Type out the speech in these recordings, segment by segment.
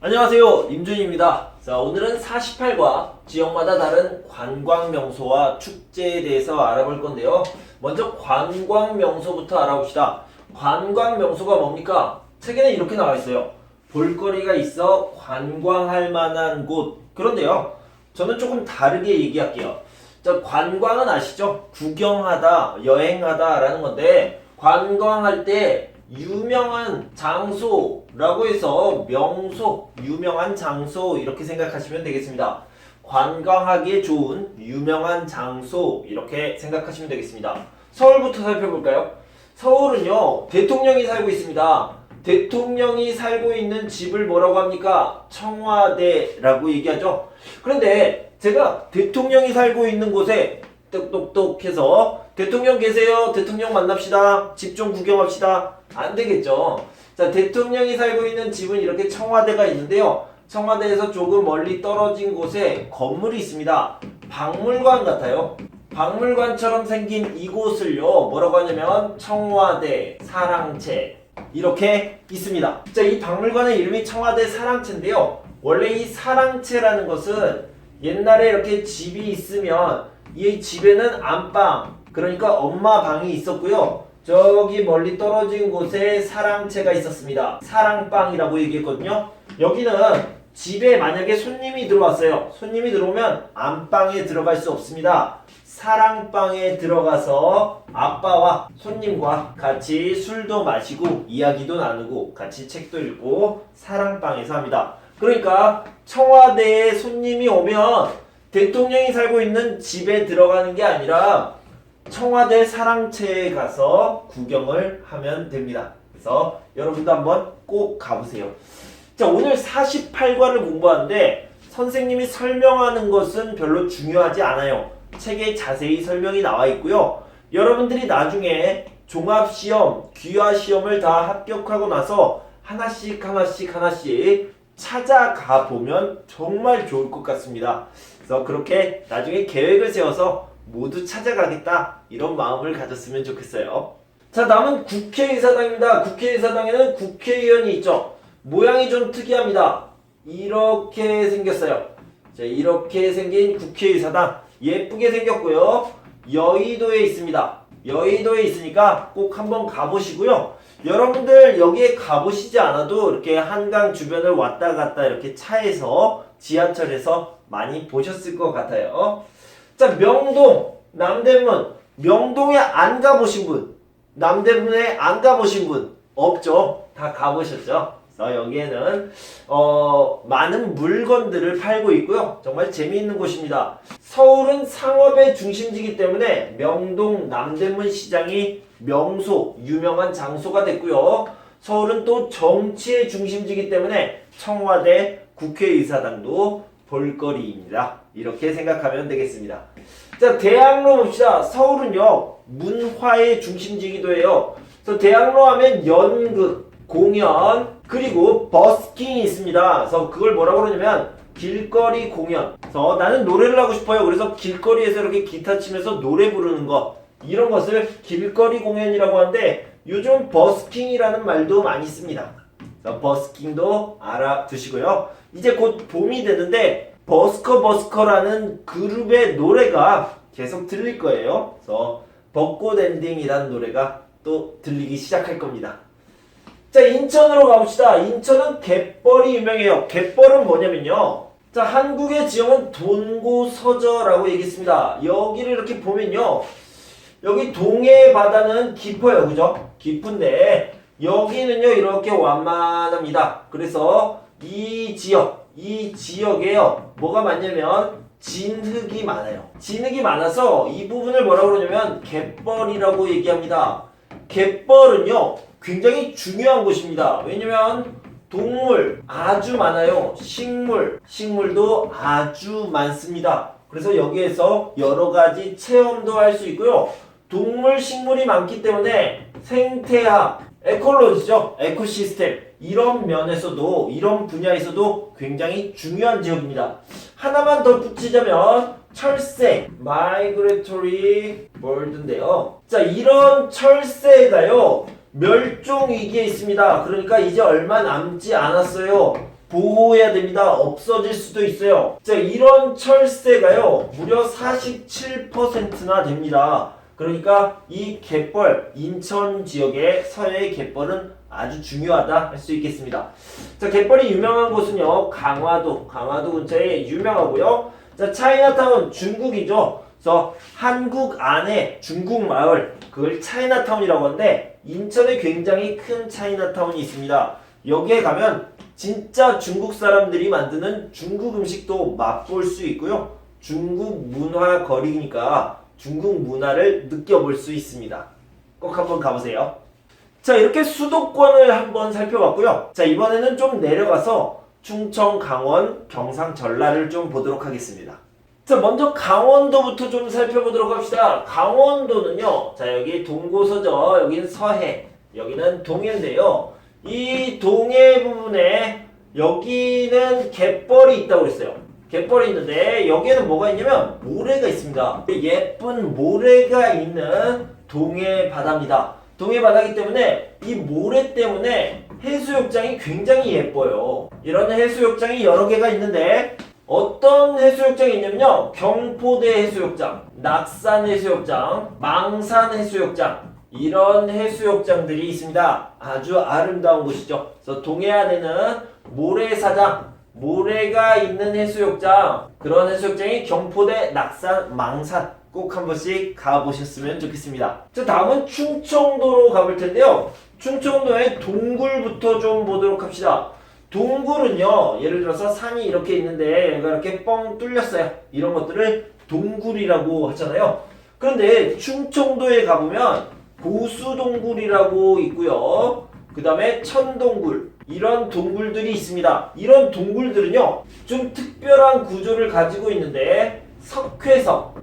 안녕하세요, 임준입니다. 자, 오늘은 48과 지역마다 다른 관광명소와 축제에 대해서 알아볼 건데요. 먼저 관광명소부터 알아봅시다. 관광명소가 뭡니까? 책에는 이렇게 나와 있어요. 볼거리가 있어 관광할 만한 곳. 그런데요, 저는 조금 다르게 얘기할게요. 자, 관광은 아시죠? 구경하다, 여행하다 라는 건데, 관광할 때 유명한 장소라고 해서 명소, 유명한 장소 이렇게 생각하시면 되겠습니다. 관광하기에 좋은 유명한 장소 이렇게 생각하시면 되겠습니다. 서울부터 살펴볼까요? 서울은요, 대통령이 살고 있습니다. 대통령이 살고 있는 집을 뭐라고 합니까? 청와대라고 얘기하죠. 그런데 제가 대통령이 살고 있는 곳에 똑똑똑해서 대통령 계세요. 대통령 만납시다. 집 좀 구경합시다. 안 되겠죠. 자, 대통령이 살고 있는 집은 이렇게 청와대가 있는데요. 청와대에서 조금 멀리 떨어진 곳에 건물이 있습니다. 박물관 같아요. 박물관처럼 생긴 이곳을요, 뭐라고 하냐면 청와대 사랑채 이렇게 있습니다. 자, 이 박물관의 이름이 청와대 사랑채인데요. 원래 이 사랑채라는 것은 옛날에 이렇게 집이 있으면 이 집에는 안방, 그러니까 엄마 방이 있었고요. 저기 멀리 떨어진 곳에 사랑채가 있었습니다. 사랑방이라고 얘기했거든요. 여기는 집에 만약에 손님이 들어왔어요. 손님이 들어오면 안방에 들어갈 수 없습니다. 사랑방에 들어가서 아빠와 손님과 같이 술도 마시고 이야기도 나누고 같이 책도 읽고 사랑방에서 합니다. 그러니까 청와대에 손님이 오면 대통령이 살고 있는 집에 들어가는 게 아니라 청와대 사랑채에 가서 구경을 하면 됩니다. 그래서 여러분도 한번 꼭 가보세요. 자, 오늘 48과를 공부하는데 선생님이 설명하는 것은 별로 중요하지 않아요. 책에 자세히 설명이 나와 있고요. 여러분들이 나중에 종합시험, 귀화시험을 다 합격하고 나서 하나씩 찾아가 보면 정말 좋을 것 같습니다. 그래서 그렇게 나중에 계획을 세워서 모두 찾아가겠다 이런 마음을 가졌으면 좋겠어요. 자, 다음은 국회의사당입니다. 국회의사당에는 국회의원이 있죠. 모양이 좀 특이합니다. 이렇게 생겼어요. 자, 이렇게 생긴 국회의사당 예쁘게 생겼고요. 여의도에 있습니다. 여의도에 있으니까 꼭 한번 가보시고요. 여러분들 여기에 가보시지 않아도 이렇게 한강 주변을 왔다 갔다 이렇게 차에서 지하철에서 많이 보셨을 것 같아요. 자, 명동, 남대문. 명동에 안 가보신 분, 남대문에 안 가보신 분 없죠? 다 가보셨죠? 그래서 여기에는 많은 물건들을 팔고 있고요. 정말 재미있는 곳입니다. 서울은 상업의 중심지이기 때문에 명동, 남대문 시장이 명소, 유명한 장소가 됐고요. 서울은 또 정치의 중심지이기 때문에 청와대, 국회의사당도 볼거리입니다. 이렇게 생각하면 되겠습니다. 자, 대학로 봅시다. 서울은요, 문화의 중심지이기도 해요. 그래서 대학로 하면 연극, 공연, 그리고 버스킹이 있습니다. 그래서 그걸 뭐라고 그러냐면 길거리 공연. 그래서 나는 노래를 하고 싶어요. 그래서 길거리에서 이렇게 기타 치면서 노래 부르는 거, 이런 것을 길거리 공연이라고 하는데 요즘 버스킹이라는 말도 많이 씁니다. 그래서 버스킹도 알아두시고요. 이제 곧 봄이 되는데 버스커라는 그룹의 노래가 계속 들릴 거예요. 그래서 벚꽃 엔딩이라는 노래가 또 들리기 시작할 겁니다. 자, 인천으로 가봅시다. 인천은 갯벌이 유명해요. 갯벌은 뭐냐면요, 자, 한국의 지형은 동고서저라고 얘기했습니다. 여기를 이렇게 보면요, 여기 동해 바다는 깊어요. 그죠? 깊은데 여기는요 이렇게 완만합니다. 그래서 이 지역에요 뭐가 많냐면 진흙이 많아요. 진흙이 많아서 이 부분을 뭐라고 그러냐면 갯벌이라고 얘기합니다. 갯벌은요 굉장히 중요한 곳입니다. 왜냐면 동물 아주 많아요. 식물도 아주 많습니다. 그래서 여기에서 여러 가지 체험도 할 수 있고요. 동물, 식물이 많기 때문에 생태학, 에콜로지죠. 에코시스템. 이런 면에서도, 이런 분야에서도 굉장히 중요한 지역입니다. 하나만 더 붙이자면 철새, Migratory Bird인데요. 자, 이런 철새가요, 멸종 위기에 있습니다. 그러니까 이제 얼마 남지 않았어요. 보호해야 됩니다. 없어질 수도 있어요. 자, 이런 철새가요, 무려 47%나 됩니다. 그러니까 이 갯벌, 인천 지역의 서해의 갯벌은 아주 중요하다 할 수 있겠습니다. 자, 갯벌이 유명한 곳은요, 강화도 근처에 유명하고요. 자, 차이나타운, 중국이죠. 그래서 한국 안에 중국 마을, 그걸 차이나타운이라고 하는데, 인천에 굉장히 큰 차이나타운이 있습니다. 여기에 가면 진짜 중국 사람들이 만드는 중국 음식도 맛볼 수 있고요. 중국 문화 거리니까 중국 문화를 느껴볼 수 있습니다. 꼭 한번 가보세요. 자, 이렇게 수도권을 한번 살펴봤고요. 자, 이번에는 좀 내려가서 충청, 강원, 경상, 전라를 좀 보도록 하겠습니다. 자, 먼저 강원도부터 좀 살펴보도록 합시다. 강원도는요, 자, 여기 동고서죠. 여기는 서해, 여기는 동해인데요. 이 동해 부분에 여기는 갯벌이 있다고 그랬어요. 갯벌이 있는데 여기에는 뭐가 있냐면 모래가 있습니다. 예쁜 모래가 있는 동해 바다입니다. 동해 바다이기 때문에 이 모래 때문에 해수욕장이 굉장히 예뻐요. 이런 해수욕장이 여러 개가 있는데 어떤 해수욕장이 있냐면요, 경포대 해수욕장, 낙산 해수욕장, 망산 해수욕장, 이런 해수욕장들이 있습니다. 아주 아름다운 곳이죠. 그래서 동해안에는 모래사장, 모래가 있는 해수욕장, 그런 해수욕장이 경포대, 낙산, 망산, 꼭 한 번씩 가보셨으면 좋겠습니다. 자, 다음은 충청도로 가볼 텐데요. 충청도의 동굴부터 좀 보도록 합시다. 동굴은요, 예를 들어서 산이 이렇게 있는데 얘가 이렇게 뻥 뚫렸어요. 이런 것들을 동굴이라고 하잖아요. 그런데 충청도에 가보면 고수동굴이라고 있고요. 그 다음에 천동굴, 이런 동굴들이 있습니다. 이런 동굴들은요, 좀 특별한 구조를 가지고 있는데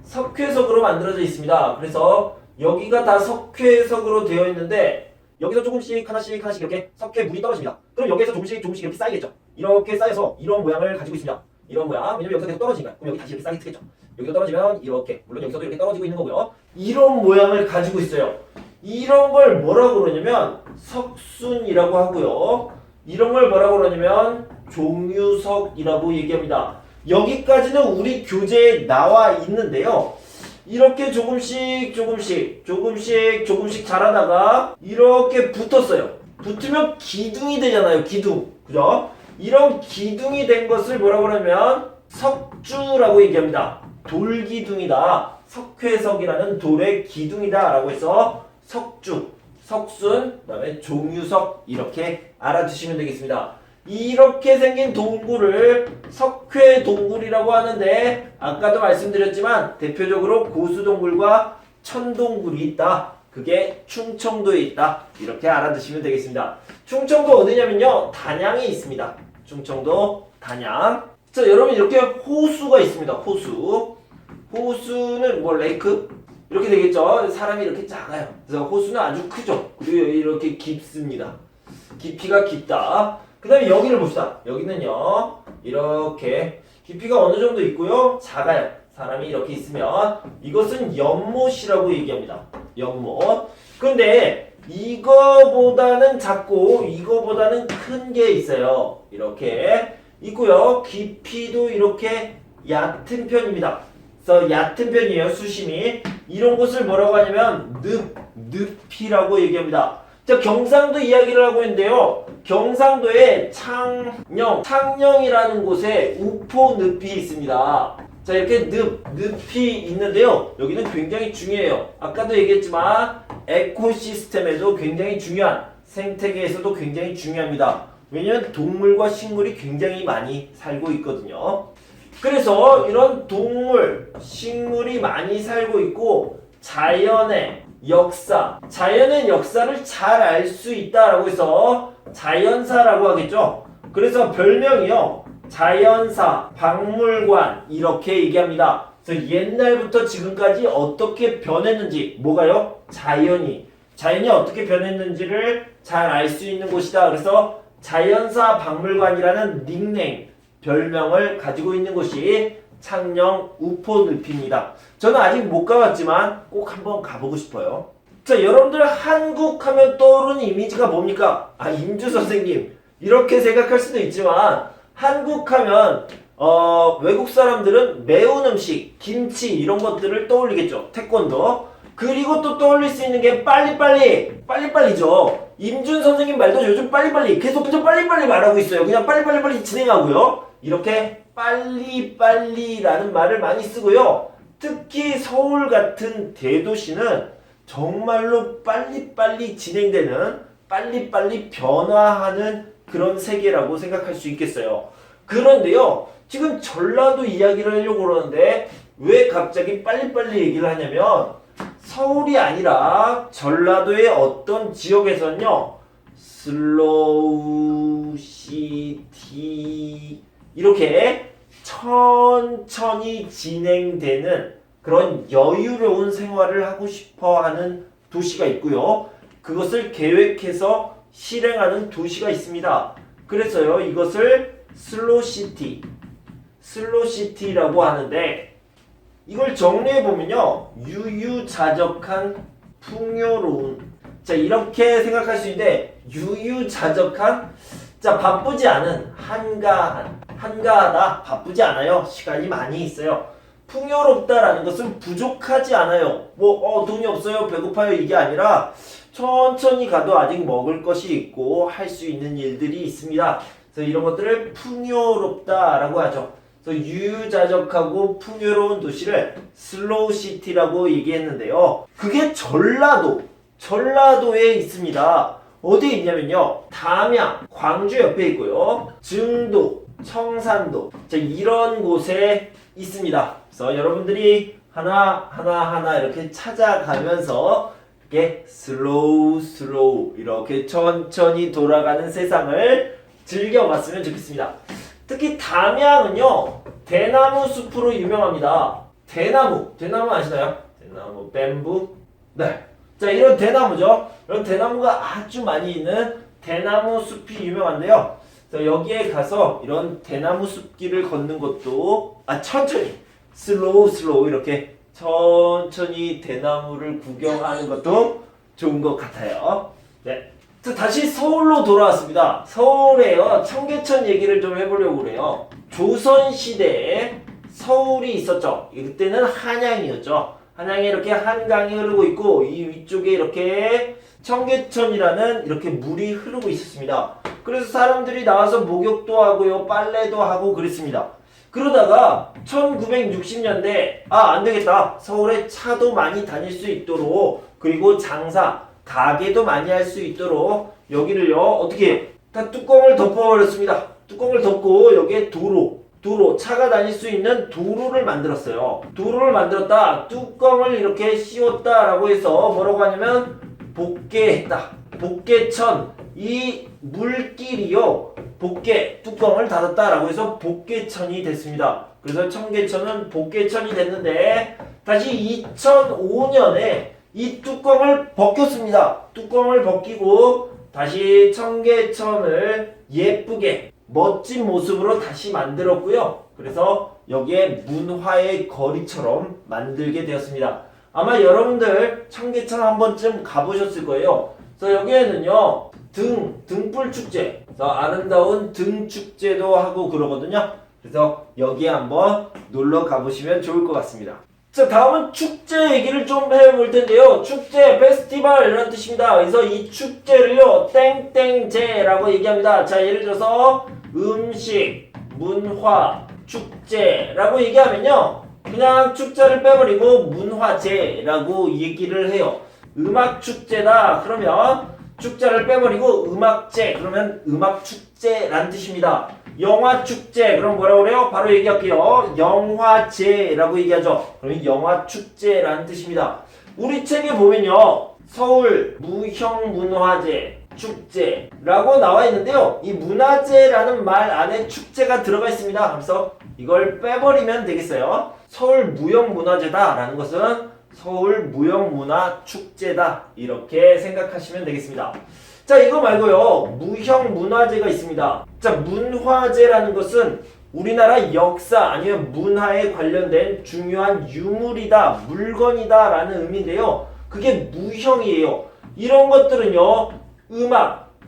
석회석으로 만들어져 있습니다. 그래서 여기가 다 석회석으로 되어 있는데 여기서 조금씩 하나씩 이렇게 석회 물이 떨어집니다. 그럼 여기에서 조금씩 이렇게 쌓이겠죠. 이렇게 쌓여서 이런 모양을 가지고 있습니다. 이런 모양. 왜냐면 여기서 계속 떨어지니까. 그럼 여기 다시 이렇게 쌓이겠죠. 여기서 떨어지면 이렇게, 물론 여기서도 이렇게 떨어지고 있는 거고요. 이런 모양을 가지고 있어요. 이런 걸 뭐라고 그러냐면 석순이라고 하고요. 이런 걸 뭐라고 그러냐면 종유석이라고 얘기합니다. 여기까지는 우리 교재에 나와 있는데요. 이렇게 조금씩 자라다가 이렇게 붙었어요. 붙으면 기둥이 되잖아요. 기둥. 그죠? 이런 기둥이 된 것을 뭐라고 그러면 석주라고 얘기합니다. 돌기둥이다. 석회석이라는 돌의 기둥이다 라고 해서 석주, 석순, 그 다음에 종유석, 이렇게 알아두시면 되겠습니다. 이렇게 생긴 동굴을 석회동굴이라고 하는데 아까도 말씀드렸지만 대표적으로 고수동굴과 천동굴이 있다. 그게 충청도에 있다. 이렇게 알아두시면 되겠습니다. 충청도 어디냐면요, 단양에 있습니다. 충청도 단양. 자, 여러분, 이렇게 호수가 있습니다. 호수는 뭐 레이크? 이렇게 되겠죠. 사람이 이렇게 작아요. 그래서 호수는 아주 크죠. 그리고 이렇게 깊습니다. 깊이가 깊다. 그 다음에 여기를 봅시다. 여기는요, 이렇게 깊이가 어느 정도 있고요, 작아요. 사람이 이렇게 있으면 이것은 연못이라고 얘기합니다. 연못. 근데 이거보다는 작고 이거보다는 큰 게 있어요. 이렇게 있고요. 깊이도 이렇게 얕은 편입니다. 그래서 얕은 편이에요. 수심이. 이런 곳을 뭐라고 하냐면 늪이라고 얘기합니다. 자, 경상도 이야기를 하고 있는데요. 경상도에 창녕이라는 곳에 우포늪이 있습니다. 자, 이렇게 늪이 있는데요. 여기는 굉장히 중요해요. 아까도 얘기했지만 에코시스템에도 굉장히 중요한, 생태계에서도 굉장히 중요합니다. 왜냐면 동물과 식물이 굉장히 많이 살고 있거든요. 그래서 이런 동물, 식물이 많이 살고 있고 자연의 역사를 잘 알 수 있다라고 해서 자연사라고 하겠죠. 그래서 별명이요, 자연사, 박물관, 이렇게 얘기합니다. 그래서 옛날부터 지금까지 어떻게 변했는지, 뭐가요? 자연이 어떻게 변했는지를 잘 알 수 있는 곳이다. 그래서 자연사 박물관이라는 닉네임, 별명을 가지고 있는 곳이 창녕 우포늪입니다. 저는 아직 못 가봤지만 꼭 한번 가보고 싶어요. 자, 여러분들 한국 하면 떠오르는 이미지가 뭡니까? 임주 선생님, 이렇게 생각할 수도 있지만 한국 하면 외국 사람들은 매운 음식, 김치 이런 것들을 떠올리겠죠. 태권도. 그리고 또 떠올릴 수 있는 게 빨리빨리죠. 임준 선생님 말도 요즘 빨리빨리 계속 그냥 빨리빨리 말하고 있어요. 그냥 빨리 진행하고요. 이렇게 빨리빨리라는 말을 많이 쓰고요. 특히 서울 같은 대도시는 정말로 빨리빨리 진행되는, 빨리빨리 변화하는 그런 세계라고 생각할 수 있겠어요. 그런데요, 지금 전라도 이야기를 하려고 그러는데 왜 갑자기 빨리빨리 얘기를 하냐면, 서울이 아니라 전라도의 어떤 지역에서는요, 슬로우 시티 이렇게 천천히 진행되는 그런 여유로운 생활을 하고 싶어 하는 도시가 있고요. 그것을 계획해서 실행하는 도시가 있습니다. 그래서요, 이것을 슬로시티라고 하는데, 이걸 정리해보면요, 유유자적한, 풍요로운. 자, 이렇게 생각할 수 있는데, 유유자적한, 자, 바쁘지 않은, 한가하다, 바쁘지 않아요. 시간이 많이 있어요. 풍요롭다라는 것은 부족하지 않아요. 돈이 없어요, 배고파요, 이게 아니라 천천히 가도 아직 먹을 것이 있고 할 수 있는 일들이 있습니다. 그래서 이런 것들을 풍요롭다라고 하죠. 그래서 유유자적하고 풍요로운 도시를 슬로우시티라고 얘기했는데요. 그게 전라도에 있습니다. 어디에 있냐면요, 담양, 광주 옆에 있고요, 증도, 청산도, 자, 이런 곳에 있습니다. 그래서 여러분들이 하나 이렇게 찾아가면서 이렇게 슬로우 이렇게 천천히 돌아가는 세상을 즐겨봤으면 좋겠습니다. 특히 담양은요, 대나무 숲으로 유명합니다. 대나무 아시나요? 대나무, 뱀부. 네. 자, 이런 대나무죠. 이런 대나무가 아주 많이 있는 대나무 숲이 유명한데요. 그래서 여기에 가서 이런 대나무 숲길을 걷는 것도 천천히 슬로우 이렇게 천천히 대나무를 구경하는 것도 좋은 것 같아요. 네. 자, 다시 서울로 돌아왔습니다. 서울에요, 청계천 얘기를 좀 해보려고 그래요. 조선시대에 서울이 있었죠. 이때는 한양이었죠. 한양에 이렇게 한강이 흐르고 있고, 이 위쪽에 이렇게 청계천이라는 이렇게 물이 흐르고 있었습니다. 그래서 사람들이 나와서 목욕도 하고요, 빨래도 하고 그랬습니다. 그러다가 1960년대 안 되겠다, 서울에 차도 많이 다닐 수 있도록, 그리고 장사, 가게도 많이 할 수 있도록 여기를요, 어떻게 다 뚜껑을 덮어버렸습니다. 뚜껑을 덮고 여기에 도로, 차가 다닐 수 있는 도로를 만들었어요. 도로를 만들었다, 뚜껑을 이렇게 씌웠다라고 해서 뭐라고 하냐면 복개했다. 복개천, 이 물길이요, 뚜껑을 닫았다라고 해서 복개천이 됐습니다. 그래서 청계천은 복개천이 됐는데, 다시 2005년에 이 뚜껑을 벗겼습니다. 뚜껑을 벗기고 다시 청계천을 예쁘게 멋진 모습으로 다시 만들었고요. 그래서 여기에 문화의 거리처럼 만들게 되었습니다. 아마 여러분들 청계천 한 번쯤 가보셨을 거예요. 그래서 여기에는요, 등불 축제, 그래서 아름다운 등 축제도 하고 그러거든요. 그래서 여기에 한번 놀러 가보시면 좋을 것 같습니다. 자, 다음은 축제 얘기를 좀 해볼 텐데요. 축제, 페스티벌 이런 뜻입니다. 그래서 이 축제를요, 땡땡제라고 얘기합니다. 자, 예를 들어서 음식, 문화, 축제라고 얘기하면요, 그냥 축제를 빼버리고 문화제라고 얘기를 해요. 음악 축제다 그러면 축제를 빼버리고 음악제, 그러면 음악축제라는 뜻입니다. 영화축제, 그럼 뭐라고 그래요? 바로 얘기할게요. 영화제라고 얘기하죠. 그럼 영화축제라는 뜻입니다. 우리 책에 보면요, 서울 무형문화재 축제라고 나와 있는데요, 이 문화재라는 말 안에 축제가 들어가 있습니다. 그래서 이걸 빼버리면 되겠어요. 서울 무형문화재다 라는 것은 서울 무형문화축제다, 이렇게 생각하시면 되겠습니다. 자, 이거 말고요, 무형문화재가 있습니다. 자, 문화재라는 것은 우리나라 역사 아니면 문화에 관련된 중요한 유물이다, 물건이다 라는 의미인데요, 그게 무형이에요. 이런 것들은요,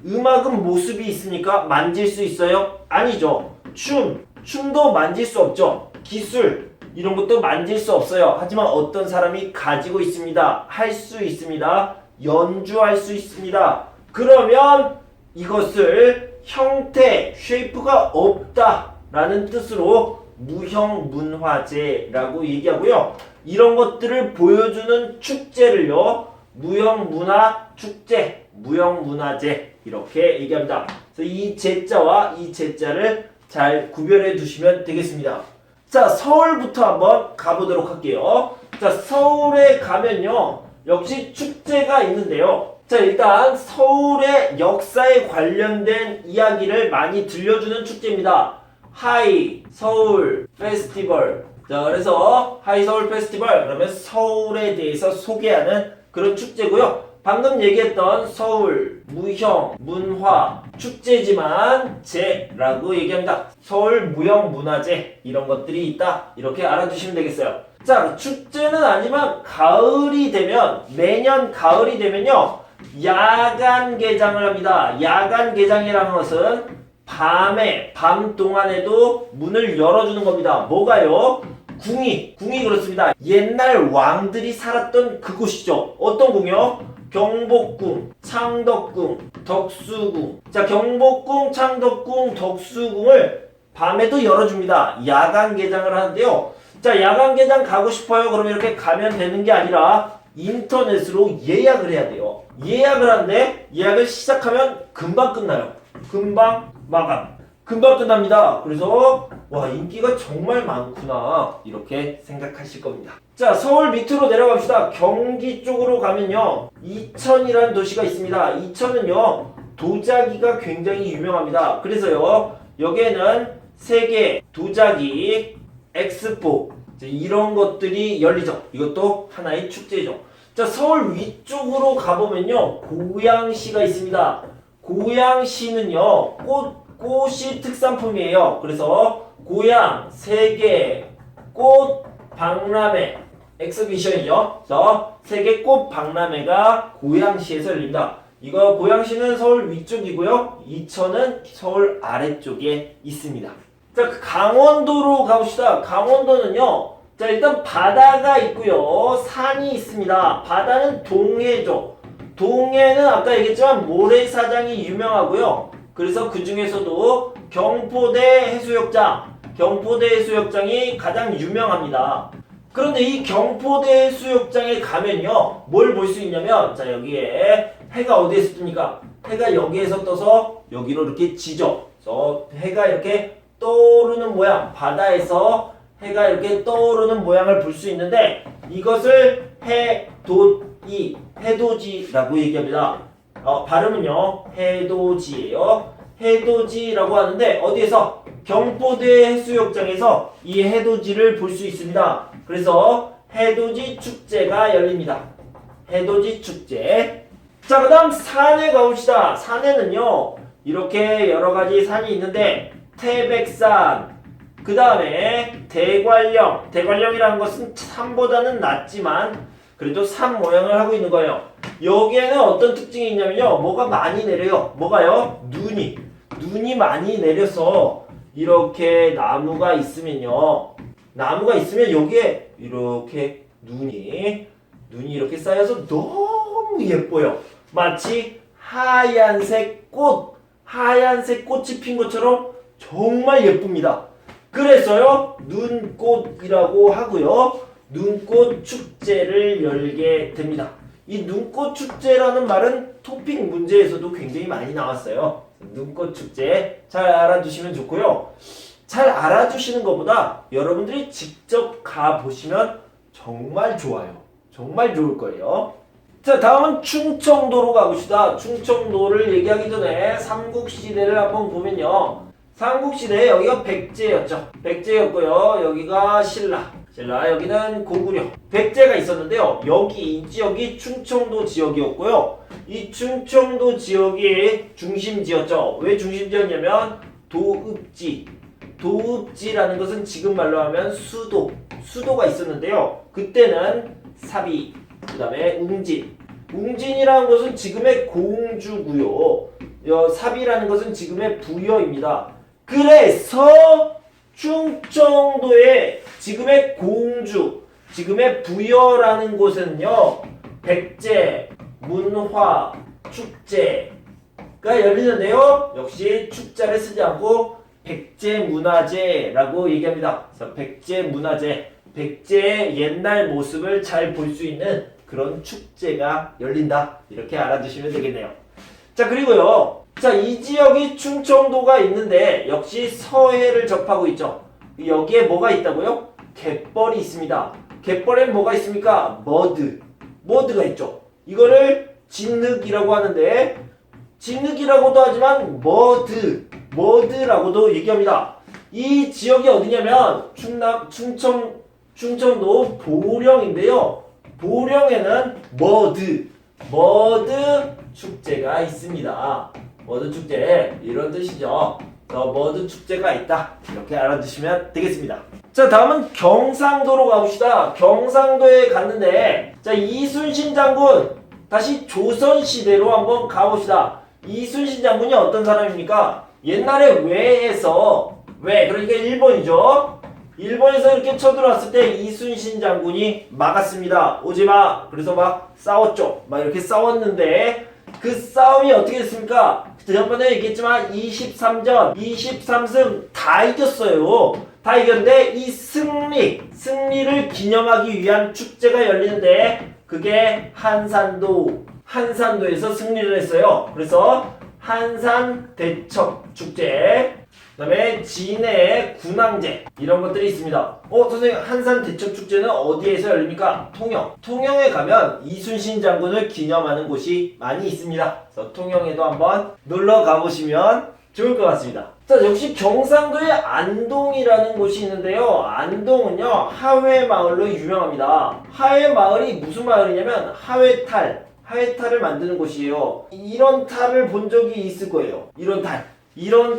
음악은 모습이 있으니까 만질 수 있어요? 아니죠. 춤도 만질 수 없죠. 기술 이런 것도 만질 수 없어요. 하지만 어떤 사람이 가지고 있습니다. 할 수 있습니다. 연주할 수 있습니다. 그러면 이것을 형태, 쉐이프가 없다라는 뜻으로 무형문화재라고 얘기하고요. 이런 것들을 보여주는 축제를요. 무형문화축제, 무형문화재 이렇게 얘기합니다. 그래서 이 제자와 이 제자를 잘 구별해 두시면 되겠습니다. 자, 서울부터 한번 가보도록 할게요. 자, 서울에 가면요. 역시 축제가 있는데요. 자, 일단 서울의 역사에 관련된 이야기를 많이 들려주는 축제입니다. 하이 서울 페스티벌. 자, 그래서 하이 서울 페스티벌 그러면 서울에 대해서 소개하는 그런 축제고요. 방금 얘기했던 서울 무형 문화 축제지만 제라고 얘기합니다. 서울 무형문화재 이런 것들이 있다. 이렇게 알아두시면 되겠어요. 자, 축제는 아니지만 가을이 되면 매년 가을이 되면요. 야간 개장을 합니다. 야간 개장이라는 것은 밤 동안에도 문을 열어주는 겁니다. 뭐가요? 궁이 그렇습니다. 옛날 왕들이 살았던 그곳이죠. 어떤 궁이요? 경복궁, 창덕궁, 덕수궁. 자, 경복궁, 창덕궁, 덕수궁을 밤에도 열어줍니다. 야간 개장을 하는데요. 자, 야간 개장 가고 싶어요. 그러면 이렇게 가면 되는 게 아니라 인터넷으로 예약을 해야 돼요. 예약을 하는데 예약을 시작하면 금방 끝나요. 금방 마감. 금방 끝납니다. 그래서 와, 인기가 정말 많구나 이렇게 생각하실 겁니다. 자, 서울 밑으로 내려갑시다. 경기 쪽으로 가면요. 이천이라는 도시가 있습니다. 이천은요. 도자기가 굉장히 유명합니다. 그래서요. 여기에는 세계 도자기 엑스포 이런 것들이 열리죠. 이것도 하나의 축제죠. 자, 서울 위쪽으로 가보면요. 고양시가 있습니다. 고양시는요. 꽃이 특산품이에요. 그래서 고양 세계 꽃 박람회 엑스비션이죠. 그래서 세계 꽃 박람회가 고양시에서 열립니다. 이거 고양시는 서울 위쪽이고요. 이천은 서울 아래쪽에 있습니다. 자, 강원도로 가봅시다. 강원도는요. 자, 일단 바다가 있고요. 산이 있습니다. 바다는 동해죠. 동해는 아까 얘기했지만 모래사장이 유명하고요. 그래서 그 중에서도 경포대 해수욕장이 가장 유명합니다. 그런데 이 경포대 해수욕장에 가면요. 뭘 볼 수 있냐면 자, 여기에 해가 어디에서 뜹니까? 해가 여기에서 떠서 여기로 이렇게 지죠. 그래서 해가 이렇게 떠오르는 모양, 바다에서 해가 이렇게 떠오르는 모양을 볼 수 있는데 이것을 해돋이라고 얘기합니다. 발음은요. 해돋이에요. 해돋이라고 하는데 어디에서? 경포대 해수욕장에서 이 해돋이를 볼 수 있습니다. 그래서 해돋이 축제가 열립니다. 해돋이 축제. 자, 그 다음 산에 가봅시다. 산에는요. 이렇게 여러가지 산이 있는데 태백산, 그 다음에 대관령이라는 것은 산보다는 낮지만 그래도 산 모양을 하고 있는 거예요. 여기에는 어떤 특징이 있냐면요. 뭐가 많이 내려요. 뭐가요? 눈이 많이 내려서 이렇게 나무가 있으면 여기에 이렇게 눈이 이렇게 쌓여서 너무 예뻐요. 마치 하얀색 꽃이 핀 것처럼 정말 예쁩니다. 그래서요. 눈꽃이라고 하고요. 눈꽃 축제를 열게 됩니다. 이 눈꽃 축제라는 말은 토픽 문제에서도 굉장히 많이 나왔어요. 눈꽃 축제 잘 알아두시면 좋고요. 잘 알아두시는 것보다 여러분들이 직접 가보시면 정말 좋아요. 정말 좋을 거예요. 자, 다음은 충청도로 가봅시다. 충청도를 얘기하기 전에 삼국시대를 한번 보면요. 삼국시대 여기가 백제였고요. 여기가 신라, 여기는 고구려. 백제가 있었는데요. 이 지역이 충청도 지역이었고요. 이 충청도 지역이 중심지였죠. 왜 중심지였냐면 도읍지라는 것은 지금 말로 하면 수도가 있었는데요. 그때는 사비, 그 다음에 웅진이라는 것은 지금의 공주고요. 사비라는 것은 지금의 부여입니다. 그래서 충청도의 지금의 공주, 지금의 부여라는 곳은요, 백제, 문화, 축제가 열리는데요. 역시 축자를 쓰지 않고 백제문화제라고 얘기합니다. 그래서 백제문화제, 백제의 옛날 모습을 잘 볼 수 있는 그런 축제가 열린다. 이렇게 알아두시면 되겠네요. 자, 그리고요. 자, 이 지역이 충청도가 있는데 역시 서해를 접하고 있죠. 여기에 뭐가 있다고요? 갯벌이 있습니다. 갯벌엔 뭐가 있습니까? 머드가 있죠. 이거를 진흙이라고 하는데 진흙이라고도 하지만 머드라고도 얘기합니다. 이 지역이 어디냐면 충청도 보령인데요. 보령에는 머드 축제가 있습니다. 머드 축제 이런 뜻이죠. 머드 축제가 있다. 이렇게 알아두시면 되겠습니다. 자, 다음은 경상도로 가봅시다. 경상도에 갔는데 자, 이순신 장군 다시 조선시대로 한번 가봅시다. 이순신 장군이 어떤 사람입니까? 옛날에 그러니까 일본이죠. 일본에서 이렇게 쳐들어왔을 때 이순신 장군이 막았습니다. 오지마. 그래서 막 싸웠죠. 막 이렇게 싸웠는데 그 싸움이 어떻게 됐습니까? 지난번에 얘기했지만 23승 다 이겼어요. 다 이겼는데 이 승리를 기념하기 위한 축제가 열리는데 그게 한산도에서 승리를 했어요. 그래서 한산 대첩 축제, 그 다음에 진해 군항제 이런 것들이 있습니다. 선생님, 한산 대첩 축제는 어디에서 열립니까? 통영에 가면 이순신 장군을 기념하는 곳이 많이 있습니다. 그래서 통영에도 한번 놀러 가보시면 좋을 것 같습니다. 자, 역시 경상도에 안동이라는 곳이 있는데요. 안동은요, 하회마을로 유명합니다. 하회마을이 무슨 마을이냐면 하회탈을 만드는 곳이에요. 이런 탈을 본 적이 있을 거예요. 이런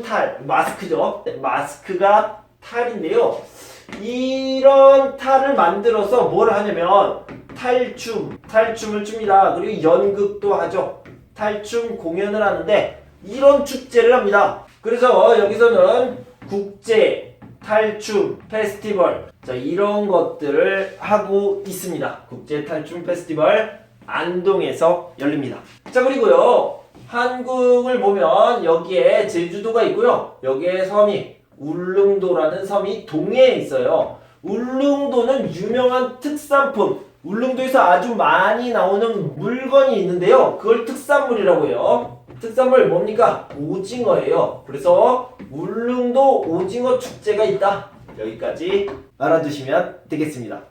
탈, 마스크죠. 마스크가 탈인데요. 이런 탈을 만들어서 뭘 하냐면 탈춤을 춥니다. 그리고 연극도 하죠. 탈춤 공연을 하는데 이런 축제를 합니다. 그래서 여기서는 국제 탈춤 페스티벌, 자, 이런 것들을 하고 있습니다. 국제 탈춤 페스티벌 안동에서 열립니다. 자, 그리고요, 한국을 보면 여기에 제주도가 있고요. 여기에 섬이 울릉도라는 섬이 동해에 있어요. 울릉도는 유명한 특산품, 울릉도에서 아주 많이 나오는 물건이 있는데요. 그걸 특산물이라고 해요. 특산물 뭡니까? 오징어예요. 그래서 울릉도 오징어 축제가 있다. 여기까지 알아두시면 되겠습니다.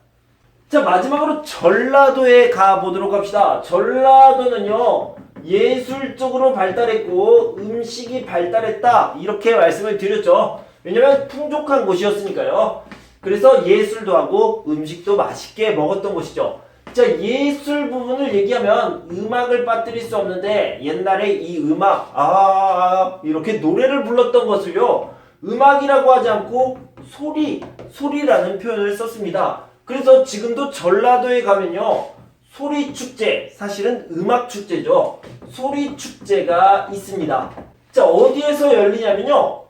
자, 마지막으로 전라도에 가보도록 합시다. 전라도는요, 예술적으로 발달했고 음식이 발달했다, 이렇게 말씀을 드렸죠. 왜냐면 풍족한 곳이었으니까요. 그래서 예술도 하고 음식도 맛있게 먹었던 곳이죠. 자, 예술 부분을 얘기하면 음악을 빠뜨릴 수 없는데 옛날에 이 음악, 이렇게 노래를 불렀던 것을요, 음악이라고 하지 않고 소리라는 표현을 썼습니다. 그래서 지금도 전라도에 가면요, 소리축제, 사실은 음악축제죠. 소리축제가 있습니다. 자, 어디에서 열리냐면요,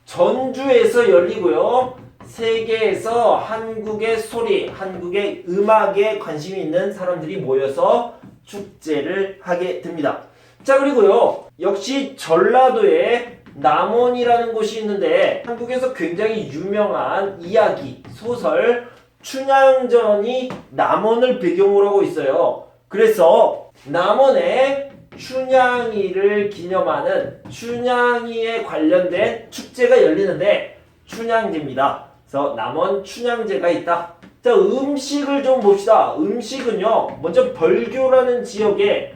전주에서 열리고요. 세계에서 한국의 소리, 한국의 음악에 관심이 있는 사람들이 모여서 축제를 하게 됩니다. 자, 그리고요, 역시 전라도에 남원이라는 곳이 있는데 한국에서 굉장히 유명한 이야기, 소설 춘향전이 남원을 배경으로 하고 있어요. 그래서 남원에 춘향이를 기념하는 춘향이에 관련된 축제가 열리는데 춘향제입니다. 그래서 남원 춘향제가 있다. 자, 음식을 좀 봅시다. 음식은요, 먼저 벌교라는 지역에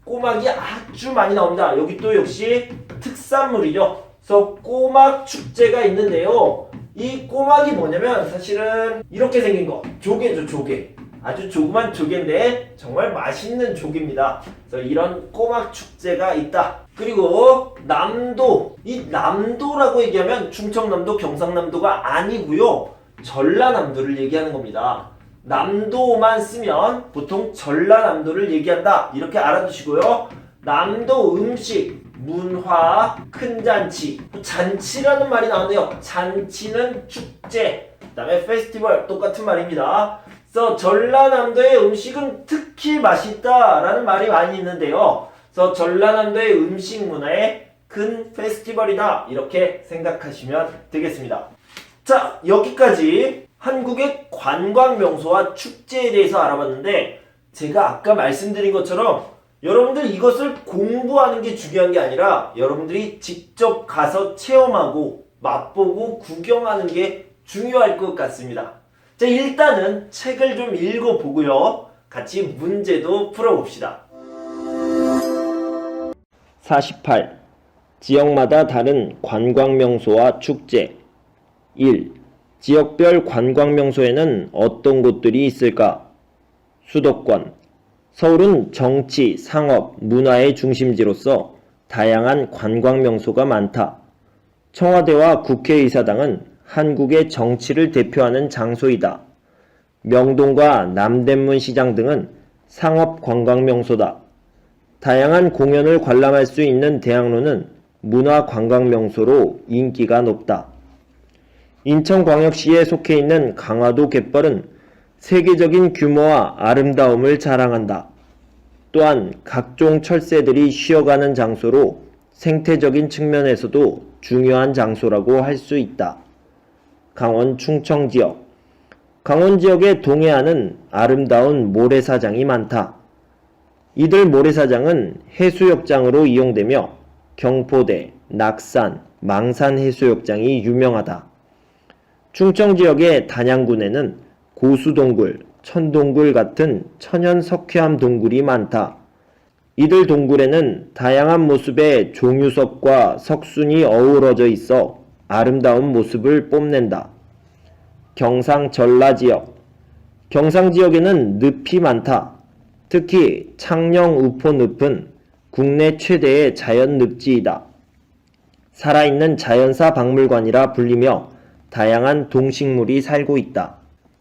꼬막이 아주 많이 나옵니다. 여기 또 역시 특산물이죠. 그래서 꼬막 축제가 있는데요. 이 꼬막이 뭐냐면 사실은 이렇게 생긴 거, 조개죠, 조개. 아주 조그만 조개인데 정말 맛있는 조개입니다. 그래서 이런 꼬막 축제가 있다. 그리고 남도, 이 남도라고 얘기하면 충청남도, 경상남도가 아니고요, 전라남도를 얘기하는 겁니다. 남도만 쓰면 보통 전라남도를 얘기한다, 이렇게 알아두시고요. 남도 음식, 문화, 큰 잔치. 잔치라는 말이 나오네요. 잔치는 축제, 그 다음에 페스티벌 똑같은 말입니다. 그래서 전라남도의 음식은 특히 맛있다라는 말이 많이 있는데요. 그래서 전라남도의 음식 문화의 큰 페스티벌이다 이렇게 생각하시면 되겠습니다. 자, 여기까지 한국의 관광 명소와 축제에 대해서 알아봤는데, 제가 아까 말씀드린 것처럼 여러분들 이것을 공부하는 게 중요한 게 아니라 여러분들이 직접 가서 체험하고 맛보고 구경하는 게 중요할 것 같습니다. 자, 일단은 책을 좀 읽어보고요. 같이 문제도 풀어봅시다. 48. 지역마다 다른 관광명소와 축제. 1. 지역별 관광명소에는 어떤 곳들이 있을까? 수도권. 서울은 정치, 상업, 문화의 중심지로서 다양한 관광명소가 많다. 청와대와 국회의사당은 한국의 정치를 대표하는 장소이다. 명동과 남대문 시장 등은 상업 관광명소다. 다양한 공연을 관람할 수 있는 대학로는 문화관광명소로 인기가 높다. 인천광역시에 속해 있는 강화도 갯벌은 세계적인 규모와 아름다움을 자랑한다. 또한 각종 철새들이 쉬어가는 장소로 생태적인 측면에서도 중요한 장소라고 할 수 있다. 강원 충청지역. 강원 지역의 동해안은 아름다운 모래사장이 많다. 이들 모래사장은 해수욕장으로 이용되며 경포대, 낙산, 망산 해수욕장이 유명하다. 충청지역의 단양군에는 고수동굴, 천동굴 같은 천연 석회암 동굴이 많다. 이들 동굴에는 다양한 모습의 종유석과 석순이 어우러져 있어 아름다운 모습을 뽐낸다. 경상 전라지역. 경상지역에는 늪이 많다. 특히 창녕 우포늪은 국내 최대의 자연 늪지이다. 살아있는 자연사 박물관이라 불리며 다양한 동식물이 살고 있다.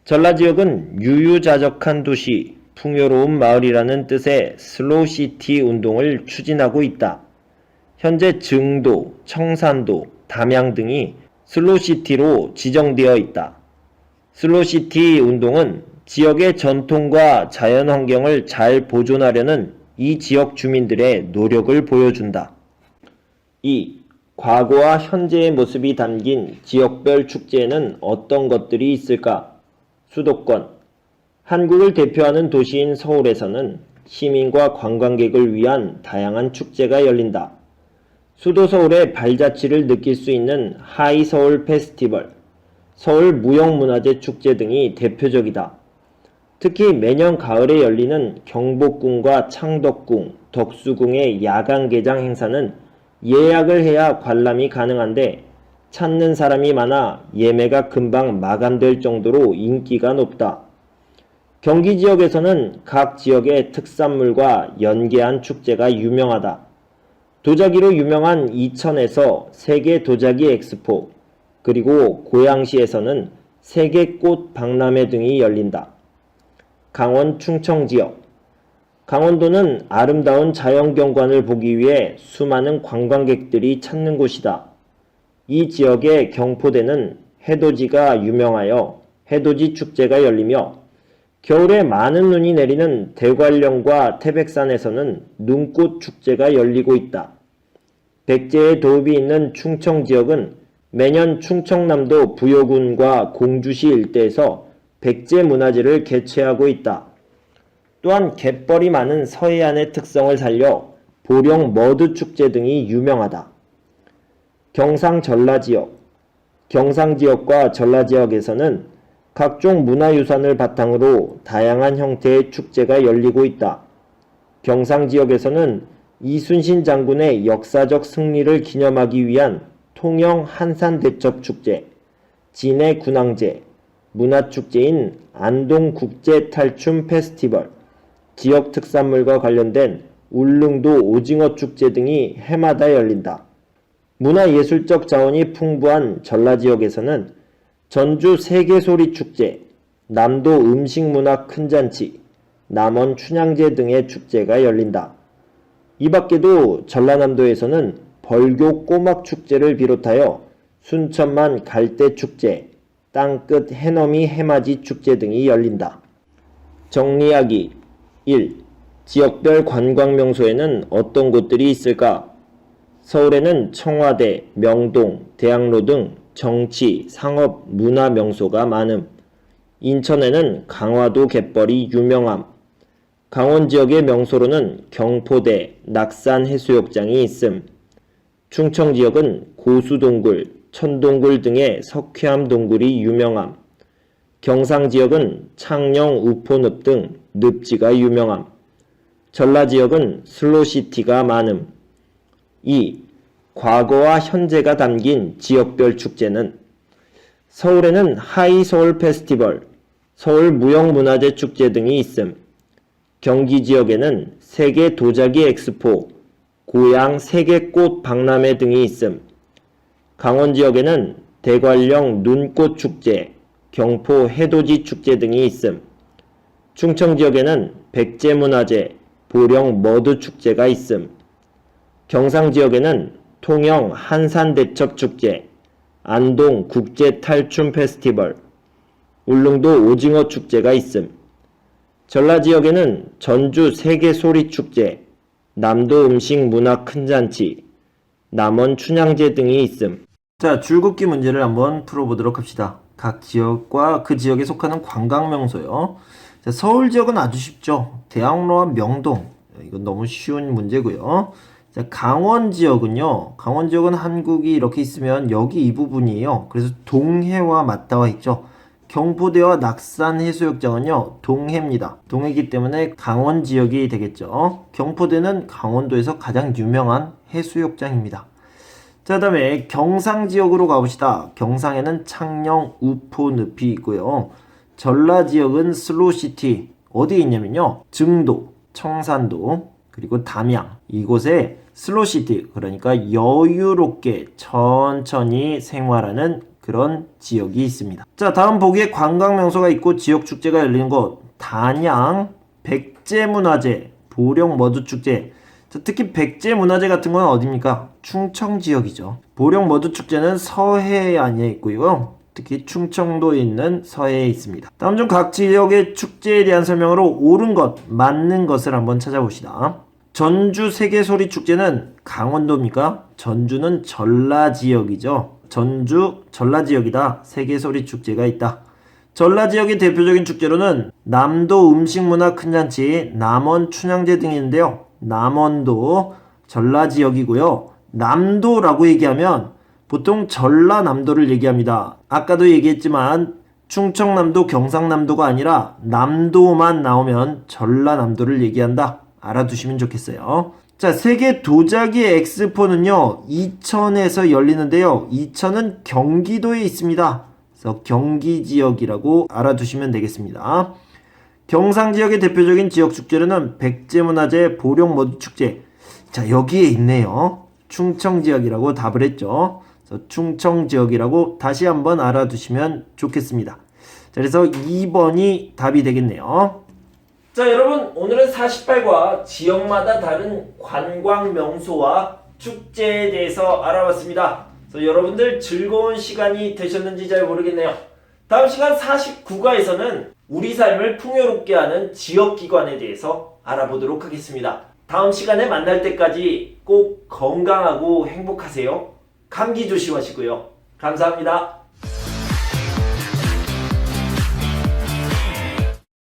전라지역은 유유자적한 도시, 풍요로운 마을이라는 뜻의 슬로우시티 운동을 추진하고 있다. 현재 증도, 청산도, 담양 등이 슬로우시티로 지정되어 있다. 슬로우시티 운동은 지역의 전통과 자연환경을 잘 보존하려는 이 지역 주민들의 노력을 보여준다. 2. 과거와 현재의 모습이 담긴 지역별 축제에는 어떤 것들이 있을까? 수도권. 한국을 대표하는 도시인 서울에서는 시민과 관광객을 위한 다양한 축제가 열린다. 수도 서울의 발자취를 느낄 수 있는 하이서울 페스티벌, 서울 무형문화재 축제 등이 대표적이다. 특히 매년 가을에 열리는 경복궁과 창덕궁, 덕수궁의 야간 개장 행사는 예약을 해야 관람이 가능한데 찾는 사람이 많아 예매가 금방 마감될 정도로 인기가 높다. 경기 지역에서는 각 지역의 특산물과 연계한 축제가 유명하다. 도자기로 유명한 이천에서 세계 도자기 엑스포, 그리고 고양시에서는 세계꽃 박람회 등이 열린다. 강원 충청 지역. 강원도는 아름다운 자연경관을 보기 위해 수많은 관광객들이 찾는 곳이다. 이 지역의 경포대는 해돋이가 유명하여 해돋이 축제가 열리며 겨울에 많은 눈이 내리는 대관령과 태백산에서는 눈꽃 축제가 열리고 있다. 백제의 도읍이 있는 충청 지역은 매년 충청남도 부여군과 공주시 일대에서 백제 문화제를 개최하고 있다. 또한 갯벌이 많은 서해안의 특성을 살려 보령 머드 축제 등이 유명하다. 경상 전라지역. 경상지역과 전라지역에서는 각종 문화유산을 바탕으로 다양한 형태의 축제가 열리고 있다. 경상지역에서는 이순신 장군의 역사적 승리를 기념하기 위한 통영 한산대첩축제, 진해 군항제, 문화축제인 안동국제탈춤 페스티벌, 지역 특산물과 관련된 울릉도 오징어 축제 등이 해마다 열린다. 문화예술적 자원이 풍부한 전라지역에서는 전주 세계소리 축제, 남도 음식문화 큰잔치, 남원 춘향제 등의 축제가 열린다. 이 밖에도 전라남도에서는 벌교 꼬막축제를 비롯하여 순천만 갈대축제, 땅끝 해넘이 해맞이 축제 등이 열린다. 정리하기 1. 지역별 관광명소에는 어떤 곳들이 있을까? 서울에는 청와대, 명동, 대학로 등 정치, 상업, 문화 명소가 많음. 인천에는 강화도 갯벌이 유명함. 강원 지역의 명소로는 경포대, 낙산 해수욕장이 있음. 충청 지역은 고수동굴, 천동굴 등의 석회암 동굴이 유명함. 경상 지역은 창녕, 우포늪 등 늪지가 유명함. 전라 지역은 슬로시티가 많음. 2. 과거와 현재가 담긴 지역별 축제는 서울에는 하이서울 페스티벌, 서울무형문화재 축제 등이 있음. 경기 지역에는 세계 도자기 엑스포, 고양 세계꽃 박람회 등이 있음. 강원 지역에는 대관령 눈꽃 축제, 경포 해돋이 축제 등이 있음. 충청 지역에는 백제문화재, 보령 머드 축제가 있음. 경상 지역에는 통영 한산대첩 축제, 안동 국제 탈춤 페스티벌, 울릉도 오징어 축제가 있음. 전라 지역에는 전주 세계소리 축제, 남도 음식 문화 큰잔치, 남원 춘향제 등이 있음. 자, 줄긋기 문제를 한번 풀어보도록 합시다. 각 지역과 그 지역에 속하는 관광명소요. 자, 서울 지역은 아주 쉽죠. 대학로와 명동. 이건 너무 쉬운 문제고요. 자, 강원 지역은요. 강원 지역은 한국이 이렇게 있으면 여기 이 부분이에요. 그래서 동해와 맞닿아 있죠. 경포대와 낙산 해수욕장은요. 동해입니다. 동해이기 때문에 강원 지역이 되겠죠. 경포대는 강원도에서 가장 유명한 해수욕장입니다. 자, 그 다음에 경상 지역으로 가봅시다. 경상에는 창녕, 우포늪이 있고요. 전라 지역은 슬로시티. 어디에 있냐면요. 증도, 청산도, 그리고 담양. 이곳에 슬로시티, 그러니까 여유롭게 천천히 생활하는 그런 지역이 있습니다. 자, 다음 보기에 관광명소가 있고 지역축제가 열리는 곳. 단양, 백제문화재, 보령 머드축제. 자, 특히 백제문화재 같은 건 어디입니까? 충청 지역이죠. 보령 머드축제는 서해안에 있고요. 특히 충청도에 있는 서해에 있습니다. 다음 중 각 지역의 축제에 대한 설명으로 옳은 것, 맞는 것을 한번 찾아봅시다. 전주 세계소리 축제는 강원도입니까? 전주는 전라 지역이죠. 전주 전라 지역이다. 세계소리 축제가 있다. 전라 지역의 대표적인 축제로는 남도 음식문화 큰잔치, 남원 춘향제 등이 있는데요. 남원도 전라 지역이고요. 남도라고 얘기하면 보통 전라남도를 얘기합니다. 아까도 얘기했지만 충청남도, 경상남도가 아니라 남도만 나오면 전라남도를 얘기한다. 알아두시면 좋겠어요. 자, 세계 도자기 엑스포는요, 이천에서 열리는데요. 이천은 경기도에 있습니다. 그래서 경기 지역이라고 알아두시면 되겠습니다. 경상 지역의 대표적인 지역 축제로는 백제문화재, 보령 머드축제. 자, 여기에 있네요. 충청 지역이라고 답을 했죠. 그래서 충청 지역이라고 다시 한번 알아두시면 좋겠습니다. 자, 그래서 2번이 답이 되겠네요. 자, 여러분, 오늘은 48과 지역마다 다른 관광 명소와 축제에 대해서 알아봤습니다. 그래서 여러분들 즐거운 시간이 되셨는지 잘 모르겠네요. 다음 시간 49과에서는 우리 삶을 풍요롭게 하는 지역기관에 대해서 알아보도록 하겠습니다. 다음 시간에 만날 때까지 꼭 건강하고 행복하세요. 감기 조심하시고요. 감사합니다.